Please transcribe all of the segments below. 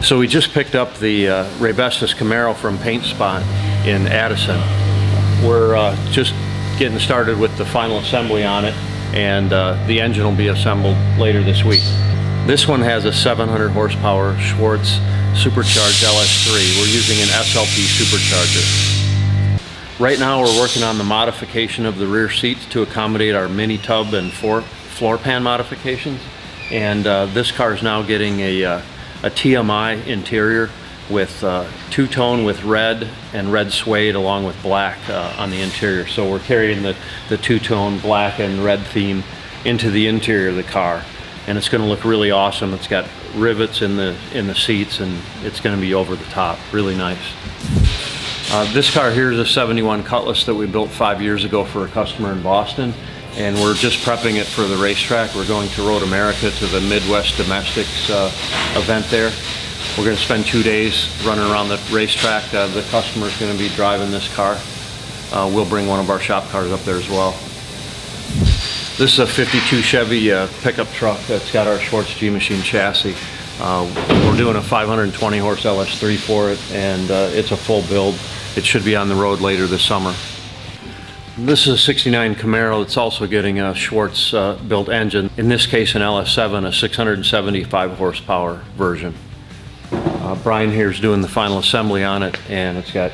So we just picked up the Raybestos Camaro from Paint Spot in Addison. We're just getting started with the final assembly on it, and the engine will be assembled later this week. This one has a 700 horsepower Schwartz supercharged LS3. We're using an SLP supercharger. Right now we're working on the modification of the rear seats to accommodate our mini tub and floor pan modifications. And this car is now getting a TMI interior with two-tone with red and red suede along with black on the interior. So we're carrying the two-tone black and red theme into the interior of the car, and it's going to look really awesome. It's got rivets in the seats, and it's going to be over the top. Really nice. This car here is a 71 Cutlass that we built 5 years ago for a customer in Boston, and we're just prepping it for the racetrack. We're going to Road America to the Midwest Domestics event there. We're going to spend 2 days running around the racetrack. The customer's going to be driving this car. We'll bring one of our shop cars up there as well. This is a 52 Chevy pickup truck that's got our Schwartz G-Machine chassis. We're doing a 520 horse LS3 for it, and it's a full build. It should be on the road later this summer. This is a 69 Camaro. It's also getting a Schwartz built engine. In this case an LS7, a 675 horsepower version. Brian here is doing the final assembly on it, and it's got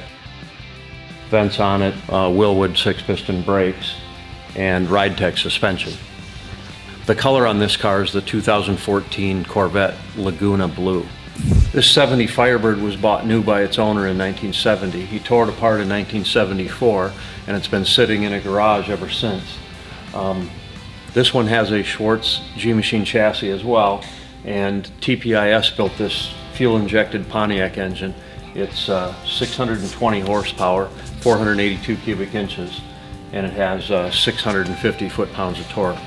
vents on it, Willwood 6-piston brakes, and Racetrack suspension. The color on this car is the 2014 Corvette Laguna Blue. This 70 Firebird was bought new by its owner in 1970. He tore it apart in 1974, and it's been sitting in a garage ever since. This one has a Schwartz G-Machine chassis as well, and TPIS built this fuel-injected Pontiac engine. It's 620 horsepower, 482 cubic inches, and it has 650 foot-pounds of torque.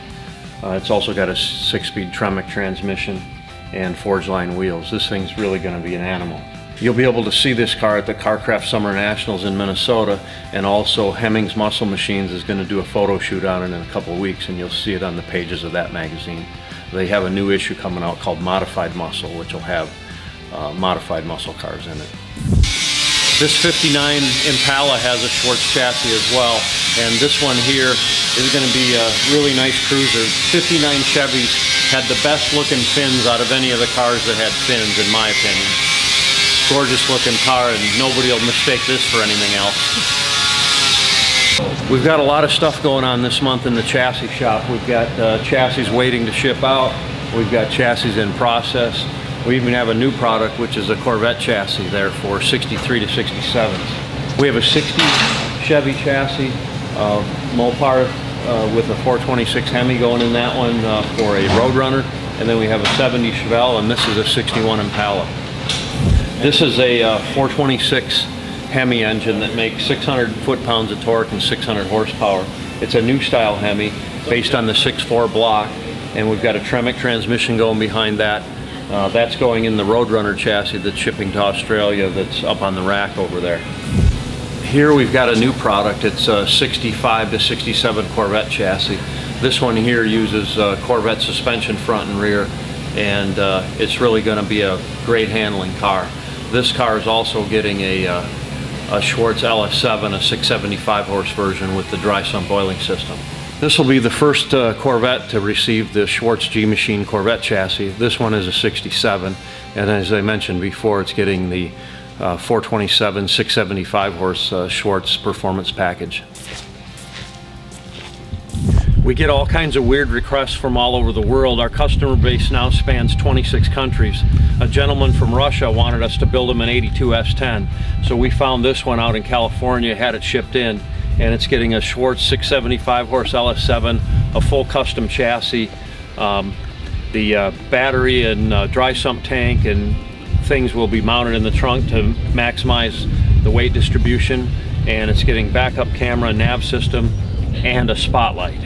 It's also got a 6-speed Tremec transmission and forged line wheels. This thing's really going to be an animal. You'll be able to see this car at the Carcraft Summer Nationals in Minnesota, and also Hemmings Muscle Machines is going to do a photo shoot on it in a couple of weeks, and you'll see it on the pages of that magazine. They have a new issue coming out called Modified Muscle, which will have modified muscle cars in it. This 59 Impala has a Schwartz chassis as well, and this one here is going to be a really nice cruiser. 59 Chevys had the best looking fins out of any of the cars that had fins, in my opinion. Gorgeous looking car, and nobody will mistake this for anything else. We've got a lot of stuff going on this month in the chassis shop. We've got chassis waiting to ship out. We've got chassis in process. We even have a new product, which is a Corvette chassis there for 63 to 67s. We have a 60 Chevy chassis, Mopar with a 426 Hemi going in that one for a Roadrunner, and then we have a 70 Chevelle, and this is a 61 Impala. This is a 426 Hemi engine that makes 600 foot-pounds of torque and 600 horsepower. It's a new style Hemi based on the 6.4 block, and we've got a Tremec transmission going behind that. That's going in the Roadrunner chassis that's shipping to Australia, that's up on the rack over there. Here we've got a new product. It's a 65 to 67 Corvette chassis. This one here uses Corvette suspension front and rear, and it's really going to be a great handling car. This car is also getting a Schwartz LS7, a 675 horse version with the dry sump oiling system. This will be the first Corvette to receive the Schwartz G-Machine Corvette chassis. This one is a 67, and as I mentioned before, it's getting the 427 675 horse Schwartz performance package. We get all kinds of weird requests from all over the world. Our customer base now spans 26 countries. A gentleman from Russia wanted us to build him an 82 S10, so we found this one out in California, had it shipped in, and it's getting a Schwartz 675 horse LS7, a full custom chassis. The battery and dry sump tank and things will be mounted in the trunk to maximize the weight distribution, and it's getting backup camera, nav system, and a spotlight.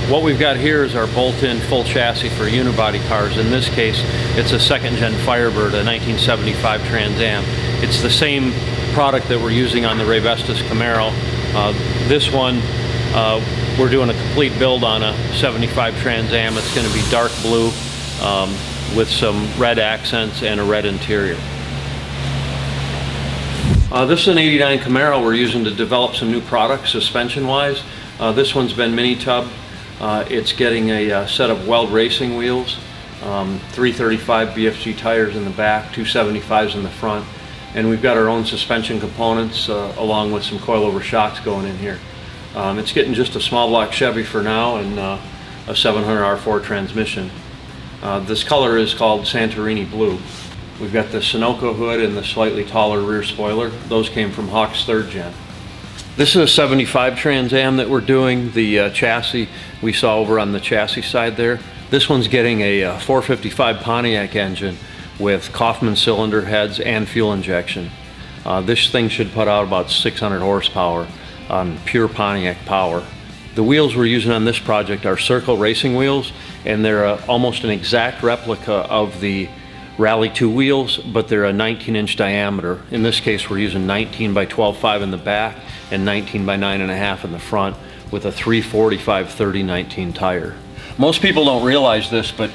What we've got here is our bolt-in full chassis for unibody cars. In this case, it's a second-gen Firebird, a 1975 Trans Am. It's the same product that we're using on the Raybestos Camaro. This one We're doing a complete build on a 75 Trans Am. It's going to be dark blue with some red accents and a red interior. This is an '89 Camaro we're using to develop some new products suspension wise. This one's been mini tubbed. It's getting a set of Weld racing wheels, 335 BFG tires in the back, 275s in the front, and we've got our own suspension components along with some coilover shocks going in here. It's getting just a small block Chevy for now and a 700 R4 transmission. This color is called Santorini Blue. We've got the Sunoco hood and the slightly taller rear spoiler. Those came from Hawk's 3rd Gen. This is a 75 Trans Am that we're doing. The chassis we saw over on the chassis side there. This one's getting a 455 Pontiac engine with Kaufman cylinder heads and fuel injection. This thing should put out about 600 horsepower on pure Pontiac power. The wheels we're using on this project are Circle racing wheels, and they're almost an exact replica of the Rally 2 wheels, but they're a 19-inch diameter. In this case, we're using 19 by 12.5 in the back and 19 by 9.5 in the front with a 345/30/19 tire. Most people don't realize this, but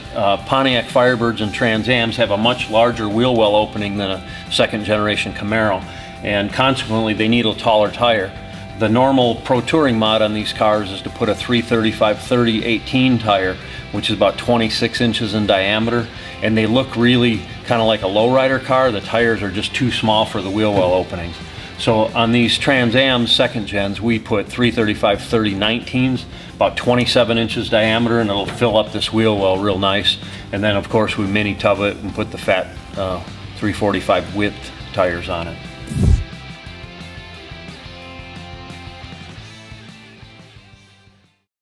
Pontiac Firebirds and Trans Ams have a much larger wheel well opening than a 2nd generation Camaro, and consequently they need a taller tire. The normal Pro Touring mod on these cars is to put a 335/30/18 tire, which is about 26 inches in diameter, and they look really kind of like a lowrider car. The tires are just too small for the wheel well openings. So on these Trans Am 2nd gens, we put 335/30/19s, about 27 inches diameter, and it'll fill up this wheel well real nice. And then of course we mini tub it and put the fat 345 width tires on it.